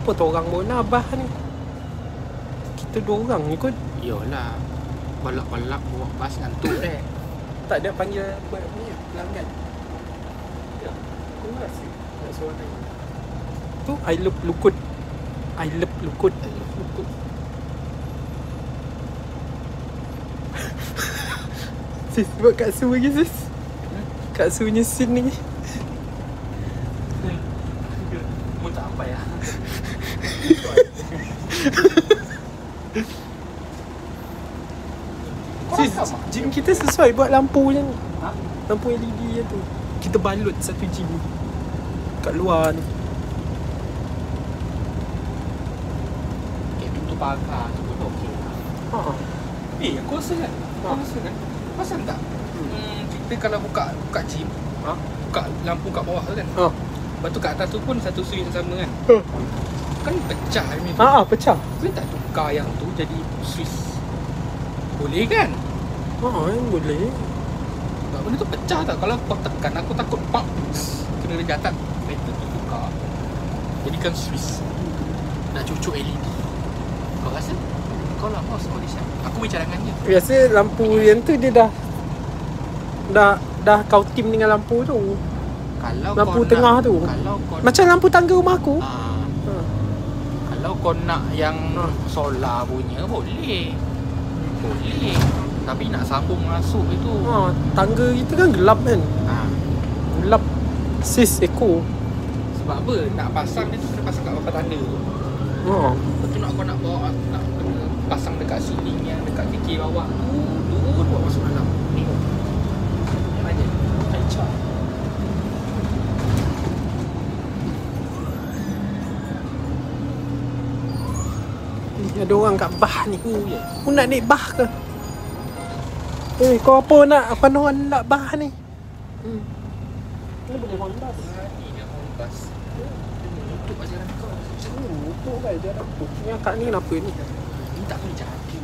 Kenapa tu orang bawa Abah ni? Kita 2 orang ni kot. Yolah, balak-balak bawa bas ngantuk deh. Tak ada panggil ni pelanggan. Ya. Kau rasa nak suara ni. Tu I love Lukut. I love Lukut. Sis, buat Kak Su lagi sis. Kak Su punya scene ni. Mau tak apa ya? Sis, gym kita sesuai buat lampu je ni. Ha? Lampu LED je tu. Kita balut satu gym kat luar ni. Okay, pintu pagar tu pun okey lah. Aku rasa kan? Pasal tak? Kita kalau buka gym, buka lampu kat bawah tu kan. Lepas tu kat atas tu pun satu switch yang sama kan. Kan pecah ni tu. Pecah. Boleh tak tukar yang tu jadi switch? Boleh kan? Boleh. Tak, benda tu pecah tak? Kalau kau tekan, aku takut pop kena jatuh. Better tu tukar. Jadikan switch. Nak cucuk LED. Kau rasa? Kau lah boss audition. Aku bincang dengan dia. Biasa lampu yang tu dia dah kau tim dengan lampu tu. Kalau lampu kau tengah nak, tu. Kalau kau macam lampu tangga rumah aku. Kalau kau nak yang solar punya boleh. Tapi nak sambung masuk itu. Tangga kita kan gelap kan. Gelap. Sis Eko. Sebab apa? Nak pasang dia tu kena pasang kat papan tanda tu. Lepas tu kau nak bawa, nak kena pasang dekat ceiling yang dekat kiki bawah tu. Turun bawa masuk dalam. Tengok. Yang mana? Kacau. Ada orang kat bah ni. Kau nak naik bah ke? Kau apa nak panuan nak bah ni? Ni boleh hondas. Ni dia hondas. Tutup ajaran kau. Tutup kan ajaran aku. Ni akak ni kenapa ni? Ni tak boleh jadi.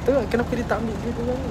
Kenapa dia tak ambil dia tu?